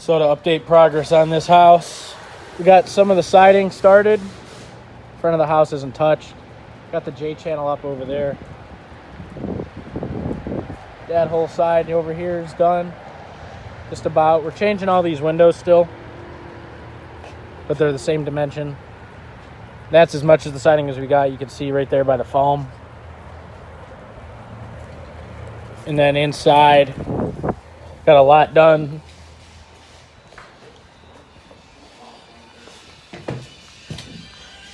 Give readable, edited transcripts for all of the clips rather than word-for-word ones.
So to update progress on this house, we got some of the siding started. Front of the house isn't touched. Got the J channel up over there. That whole side over here is done. Just about. We're changing all these windows still, but they're the same dimension. That's as much as the siding as we got. You can see right there by the foam. And then inside, got a lot done.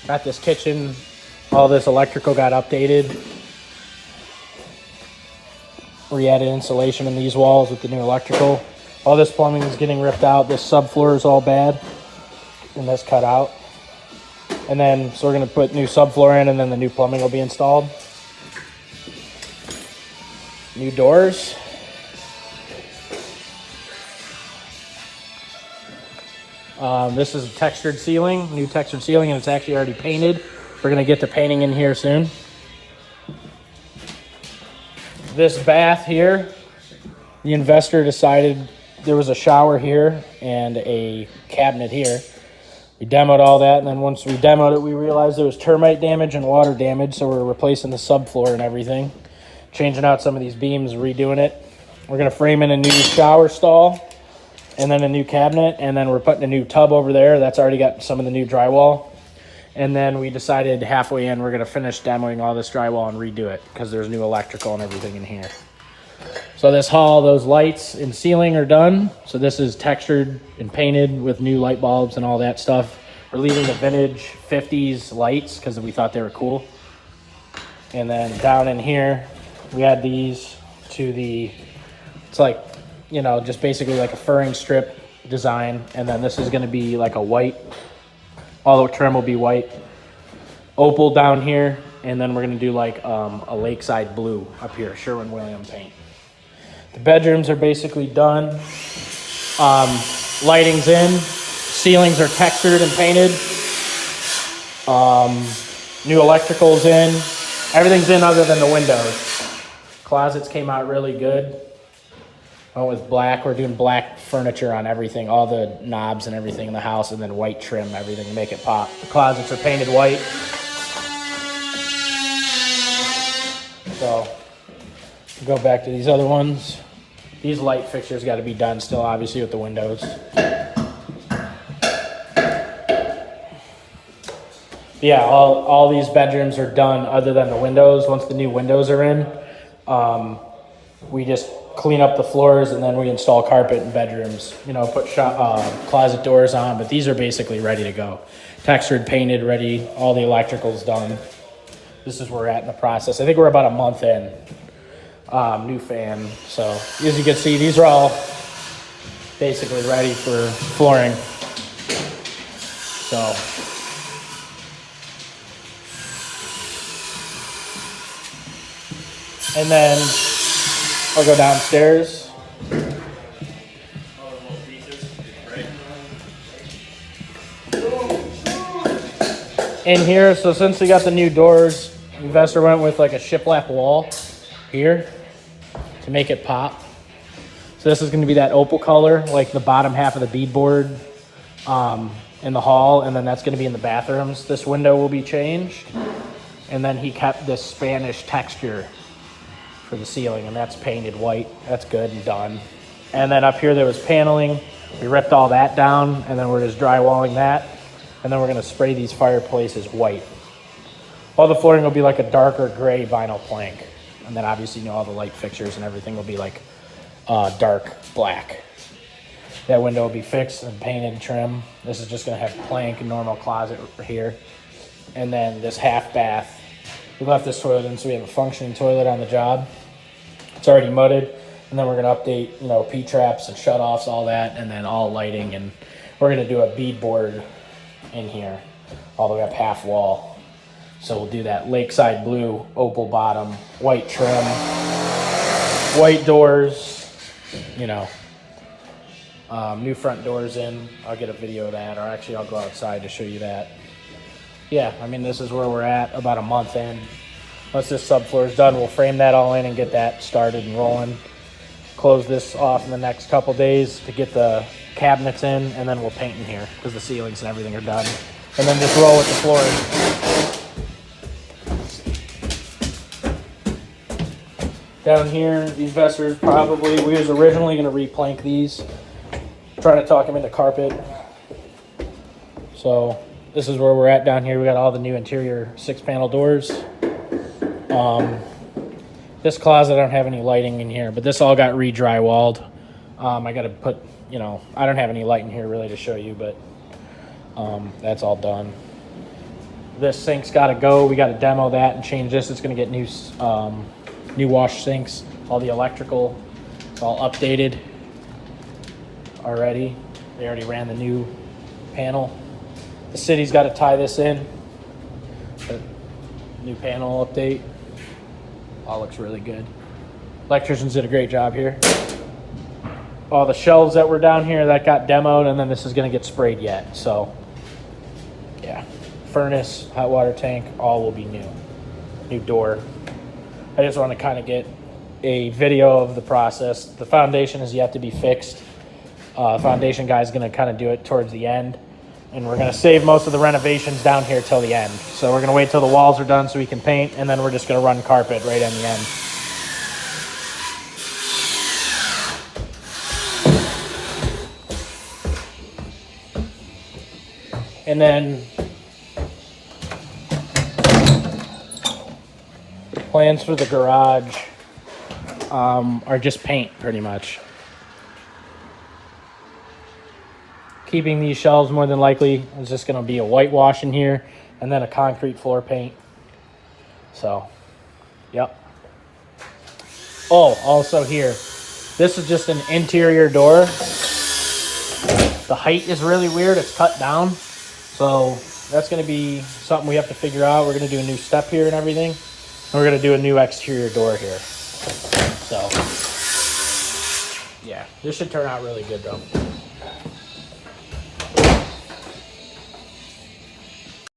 Got this kitchen, all this electrical got updated. We added insulation in these walls with the new electrical. All this plumbing is getting ripped out. This subfloor is all bad, and this cut out. And then, so we're gonna put new subfloor in, and then the new plumbing will be installed. New doors. This is a textured ceiling, new textured ceiling, and it's actually already painted. We're gonna get the painting in here soon. This bath here, the investor decided there was a shower here and a cabinet here. We demoed all that, and then once we demoed it, we realized there was termite damage and water damage, so we're replacing the subfloor and everything. Changing out some of these beams, redoing it. We're gonna frame in a new shower stall, and then a new cabinet, and then we're putting a new tub over there. That's already got some of the new drywall. And then we decided halfway in, we're gonna finish demoing all this drywall and redo it because there's new electrical and everything in here. So this hall, those lights and ceiling are done. So this is textured and painted with new light bulbs and all that stuff. We're leaving the vintage 50s lights because we thought they were cool. And then down in here, we add these to the, it's like, you know, just basically like a furring strip design. And then this is gonna be like a white, all the trim will be white. Opal down here, and then we're gonna do like a lakeside blue up here, Sherwin-Williams paint. The bedrooms are basically done. Lighting's in, ceilings are textured and painted. New electrical's in. Everything's in other than the windows. Closets came out really good. Went with black. We're doing black furniture on everything, all the knobs and everything in the house, and then white trim, everything to make it pop. The closets are painted white. So, go back to these other ones. These light fixtures got to be done still, obviously, with the windows. Yeah, all these bedrooms are done other than the windows. Once the new windows are in, we just clean up the floors, and then we install carpet in bedrooms, you know, put closet doors on, but these are basically ready to go. Textured, painted, ready, all the electrical's done. This is where we're at in the process. I think we're about a month in. New fan, so as you can see, these are all basically ready for flooring. So, and then I'll go downstairs. In here, so since we got the new doors, the investor went with like a shiplap wall here to make it pop. So this is going to be that opal color, like the bottom half of the beadboard in the hall, and then that's going to be in the bathrooms. This window will be changed, and then he kept this Spanish texture for the ceiling, and that's painted white. That's good and done. And then up here there was paneling. We ripped all that down, and then we're just drywalling that, and then we're going to spray these fireplaces white. All the flooring will be like a darker gray vinyl plank, and then obviously, you know, all the light fixtures and everything will be like dark black. That window will be fixed and painted and trim. This is just going to have plank and normal closet here. And then this half bath, we left this toilet in so we have a functioning toilet on the job. It's already mudded, and then we're going to update, you know, P-traps and shutoffs, all that, and then all lighting, and we're going to do a beadboard in here all the way up half wall. So we'll do that lakeside blue, opal bottom, white trim, white doors, you know, new front doors in. I'll get a video of that, or actually I'll go outside to show you that. Yeah, I mean, this is where we're at, about a month in. Once this subfloor is done, we'll frame that all in and get that started and rolling. Close this off in the next couple days to get the cabinets in, and then we'll paint in here because the ceilings and everything are done. And then just roll with the flooring. Down here, these vesters probably, we was originally going to replank these. Trying to talk them into carpet. So this is where we're at down here. We got all the new interior 6-panel doors. This closet, I don't have any lighting in here, but this all got re-drywalled. I got to put, you know, I don't have any light in here really to show you, but that's all done. This sink's got to go. We got to demo that and change this. It's going to get new wash sinks. All the electrical, it's all updated already. They already ran the new panel. The city's got to tie this in. The new panel update. All looks really good. Electricians did a great job here. All the shelves that were down here, that got demoed, and then this is going to get sprayed yet. So, yeah. Furnace, hot water tank, all will be new. New door. I just want to kind of get a video of the process. The foundation is yet to be fixed. Foundation guy's going to kind of do it towards the end. And we're going to save most of the renovations down here till the end. So we're going to wait till the walls are done so we can paint, and then we're just going to run carpet right in the end. And then plans for the garage are just paint pretty much. Keeping these shelves more than likely is just going to be a whitewash in here and then a concrete floor paint. So, yep. Oh, also here, this is just an interior door. The height is really weird. It's cut down. So that's going to be something we have to figure out. We're going to do a new step here and everything. And we're going to do a new exterior door here. So, yeah, this should turn out really good though.